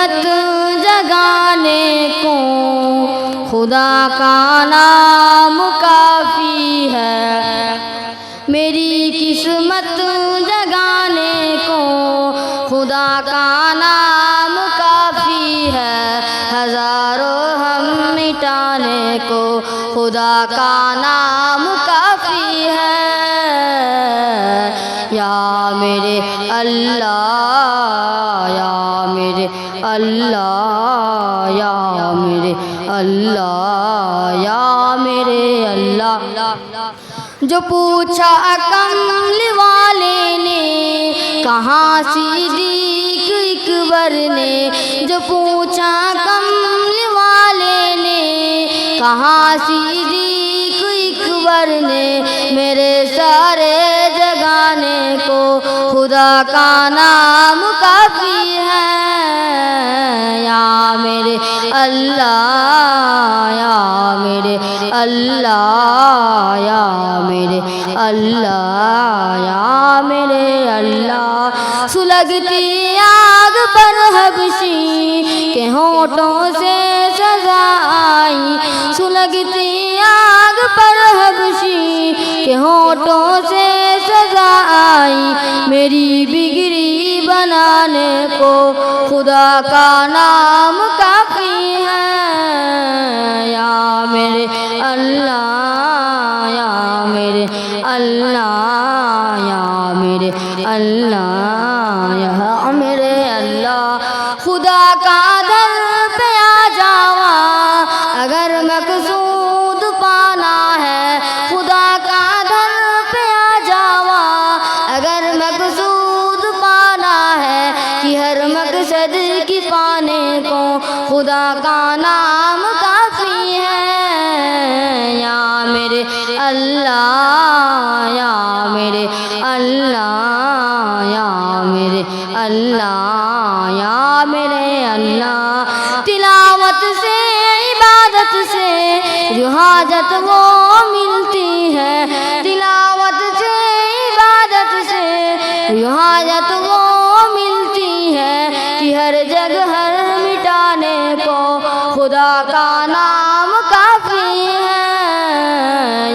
किस्मत जगाने को खुदा का नाम काफ़ी है। मेरी किस्मत जगाने को खुदा का नाम काफ़ी है। हज़ारों हम मिटाने को खुदा का नाम काफ़ी है। या मेरे अल्लाह, या मेरे अल्लाह, या मेरे अल्लाह, या मेरे अल्लाह। जो पूछा कमली वाले ने कहाँ सिद्दीक़ अकबर ने, जो पूछा कमली वाले ने कहाँ सिद्दीक़ अकबर ने, मेरे सारे जगाने को खुदा का नाम काफ़ी है। या मेरे अल्लाह, या मेरे अल्लाह, या मेरे अल्लाह, या मेरे अल्लाह। सुलगती आग पर हबशी के होठों से सजा आई, सुलगती आग पर हबशी के होठों से सजा आई। मेरी बिगड़ी बनाने को खुदा का नाम काफ़ी है। या मेरे अल्लाह, या मेरे अल्लाह, या मेरे अल्लाह, या मेरे अल्लाह। खुदा का दर पे आ जावा अगर मकसूद पाना है, खुदा का दर पे आ जावा अगर मकसूद पाना है, कि हर मकसद की पाने को खुदा का नाम काफ़ी है। या मेरे अल्लाह, या मेरे अल्लाह, या मेरे अल्लाह, या मेरे अल्लाह। तिलावत से इबादत से जो हाजत वो मिलती है, तिलावत से इबादत से जो हाजत वो मिलती है, कि हर जगह हर मिटाने को खुदा का नाम काफ़ी है।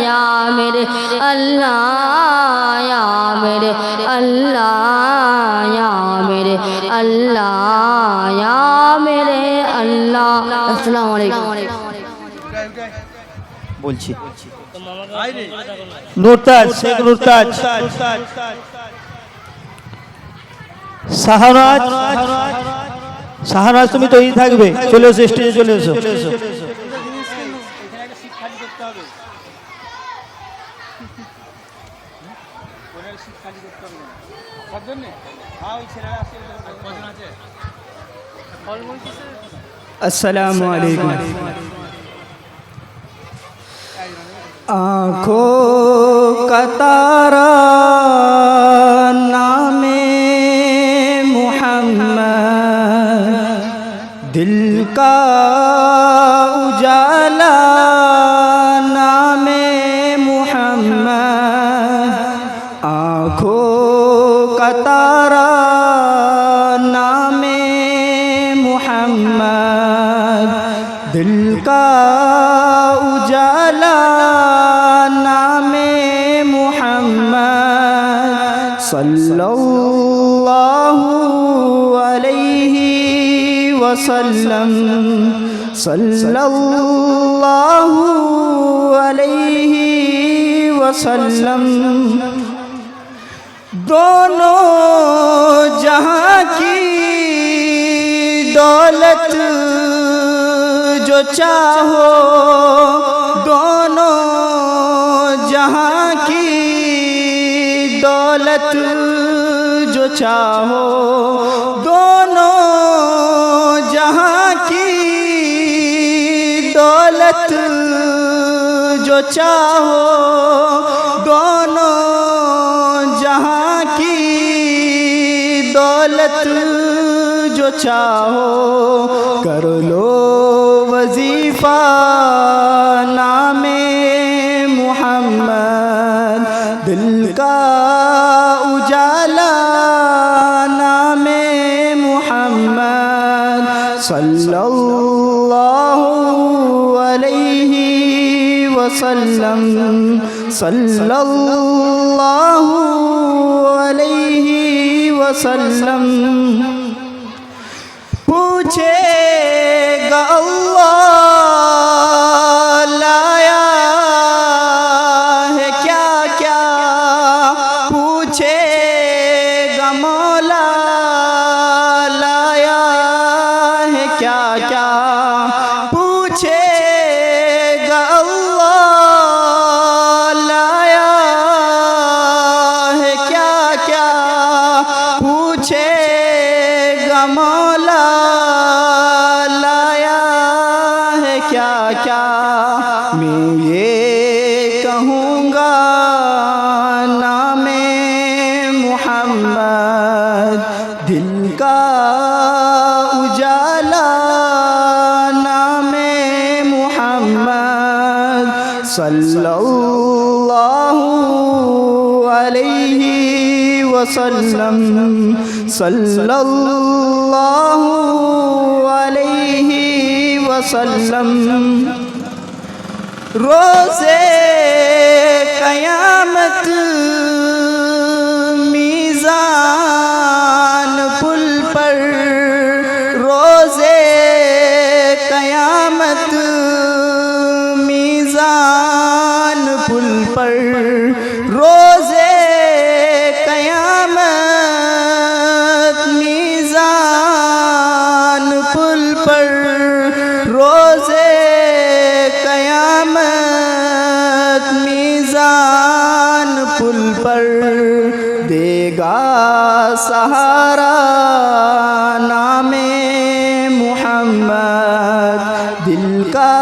या मेरे अल्लाह, या मेरे अल्लाह, या मेरे अल्लाह, या मेरे अल्लाह। अस्सलामु अलैकुम। বলছি নুরতাজ, শেখ নুরতাজ, শাহনাজ, শাহনাজ তুমি তৈরি থাকবে, চলে এসো স্টেজে, চলে এসো। अस्सलामु अलैकुम। आँखों का तारा नामे मुहम्मद, दिल का उजाला नामे मुहम्मद। आँखों का तारा नामे मुहम्मद, दिल का उजाला नामे मुहम्मद। सल्लल्लाहु अलैहि वसल्लम, सल्लल्लाहु अलैहि वसल्लम। दोनों जहां की दौलत जो चाहो, दोनों जहां की दौलत जो चाहो, दोनों जहां की दौलत जो चाहो, दोनों जहां की दौलत जो चाहो। कर लो वजीफा नामे मुहम्मद, दिल का उजाला नामे मुहम्मद। सल्लल्लाहु अलैहि वसल्लम सल्लल्लाहु अलैहि वसल्लम पूछेगा अल्लाह लाया है क्या क्या पूछेगा मौला लाया है क्या क्या पूछेगा अल्लाह लाया है क्या क्या पूछेगा मौला लाया है क्या क्या मैं ये कहूँगा नामे मुहम्मद दिल का उजाला नामे मुहम्मद सल्लल्लाहु अलैहि वसल्लम सल्लल्लाहु अलैहि वसल्लम रोज़े क़यामत मीज़ान पुल पर रोज़े क़यामत मीज़ान पुल पर रोज़े क़यामत मीज़ान पुल पर रोज़े क़यामत मीज़ान पुल पर देगा सहारा नामे मुहम्मद दिल का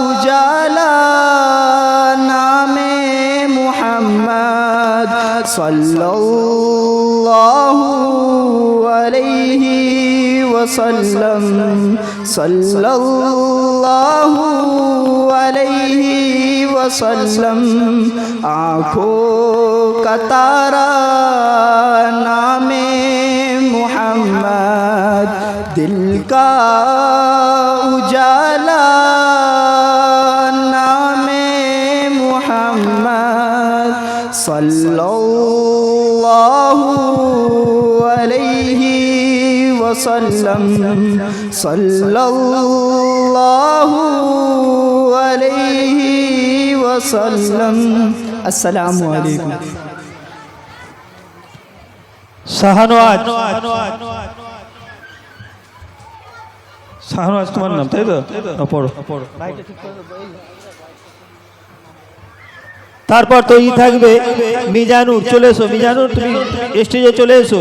उजाला नामे मुहम्मद सल्लल्लाहु अलैहि वसल्लम सल्लल्लाहु अलैहि वसल्लम आँखों का तारा नामे मुहम्मद दिल का उजाला नामे मुहम्मद सल्लल्लाहु अलैहि वसल्लम सल्लल्लाहु अलैहि वसल्लम अस्सलामु अलैकुम শাহানওয়াজ শাহানওয়াজ তোমার নাম তাই তো পড়ো তারপর তো ই থাকবে মিজানুর চলে এসো মিজানুর তুমি স্টেজে চলে এসো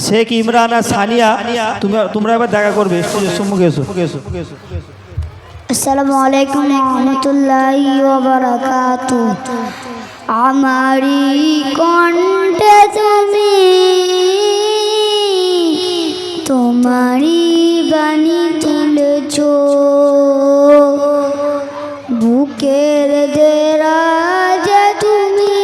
শেখ ইমরান আর সানিয়া তোমরা এবার দেখা করবে স্টেজের সম্মুখে এসো আসসালামু আলাইকুম রহমতুল্লাহি ওয়া বারাকাতুহু আমারি কণ্ঠে তুমি তোমারি বাণী তুলেছ বুকের দেরাজ তুমি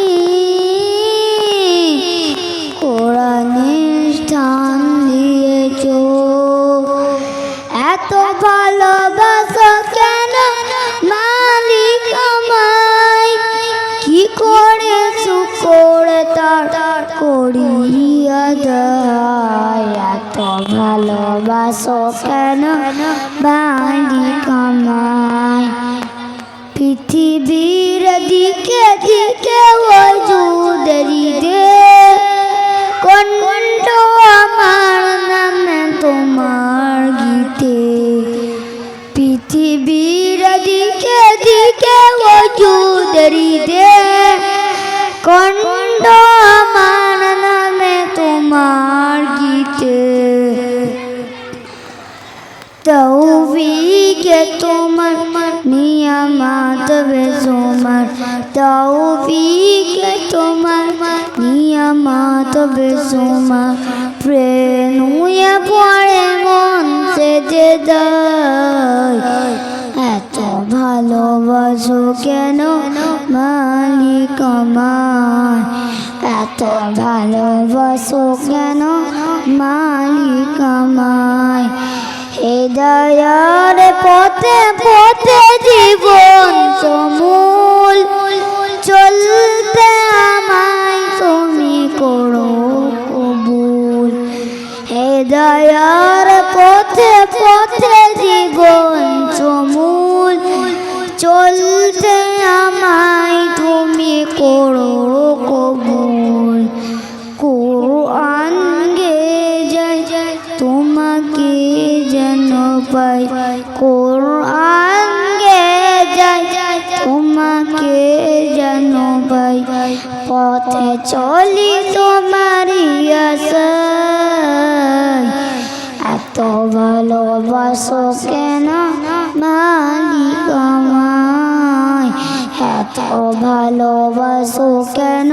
কোরআনের স্থান দিয়েছ এত ভালোবাসা কেন মালিক আমায় কি করে শুকর তার করিয়া দেয় এত ভালোবাসা কেন মালিক আমায় পৃথিবীর দিকে দিকে ওজুদেরি দে কণ্ঠ আমার নামে তোমার গীতে পৃথিবীর দিকে দিকে ওজুদেরি দে কণ্ঠ আমার নামে তোমার গীতে তৌফিকে তোমার নিয়ামত বেসুমার তৌফিকে তোমার নিয়ামত বেসুমার প্রেম হয়ে পড়ে মন সেজে দেয় এত ভালোবাসো কেন মালিক আমার এত ভালোবাসো কেন মালিক আমায় হৃদয়ের পথে পথে জীবন সমূল চলতে আমায় তুমি করো কবুল হৃদয়ের পথে পথে জীবন সমূল চলতে আমায় তুমি করো কবুল কুরআন গে যাই তোমাকে যেন পাই কুরআন গে যাই তোমাকে যেন পাই পথে চলি তোমারই আশায় এত ভালোবাসো কেন মালিক আমায় এত ভালোবাসো কেন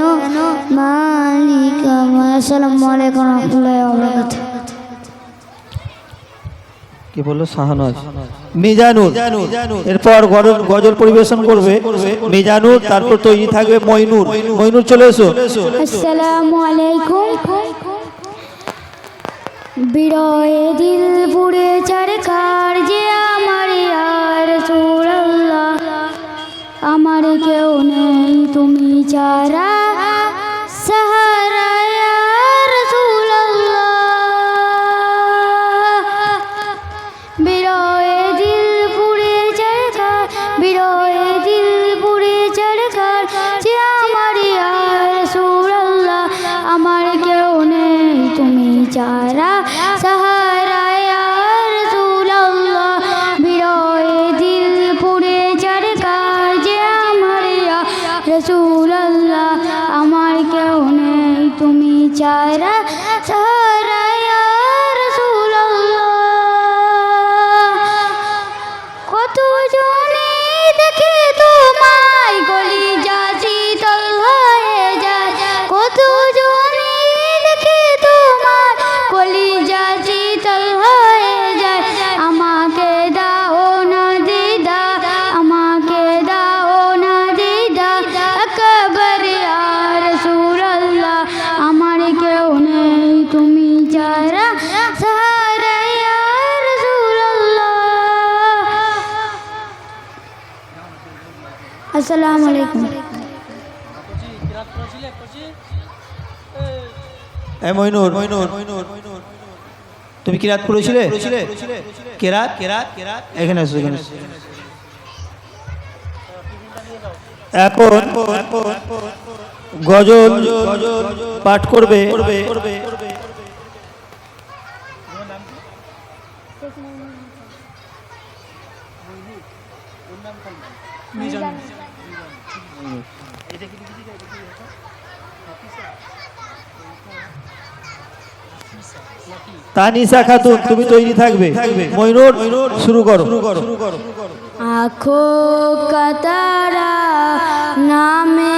মালিক আমায় আসসালামু আলাইকুম ওয়া রাহমাতুল্লাহি ওয়া বারাকাতুহু কি বললো শাহনাজ মিজানুর এরপর গজল পরিবেশন করবে মিজানুর তারপর তৈরি থাকবে মইনুর মইনুর চলে এসো আসসালামু আলাইকুম বিরয়ে দিল পুড়ে চরকার যে আমার ইয়া রাসূলুল্লাহ আমার কেউ নেই তুমি ছাড়া সাহারা ইয়া রাসূলুল্লাহ বিরয়ে দিল পুড়ে চরকার বিরয়ে দিল পুড়ে চরকার যে আমার ইয়া রাসূলুল্লাহ আমার কেউ নেই তুমি ছাড়া সাহারা ইয়া রাসূলুল্লাহ বিরয়ে দিল পুড়ে চরকার যে আমার ইয়া রাসূলুল্লাহ আমার কেউ নেই তুমি ছাড়া সাহারা ইয়া রাসূলুল্লাহ কত জনে দেখে তোমায় কলিজা শীতল হয়ে যায় কত জনে দেখে তোমার কলিজা শীতল হয়ে যায় আমাকে দাও না দিদা আমাকে দাও না দিদা আকবর ইয়া রাসূলুল্লাহ আমার কেউ নেই তুমি ছাড়া সাহারা ইয়া রাসূলুল্লাহ আসসালামু আলাইকুম এই মইনুর তুমি কিরাত পড়েছিলে কিরাত এখানে এসো এখানে এসো। এখন গজল পাঠ করবে তানিশা খাতুন তুমি তৈরি থাকবে মইনুর শুরু করো आँखों का तारा नामे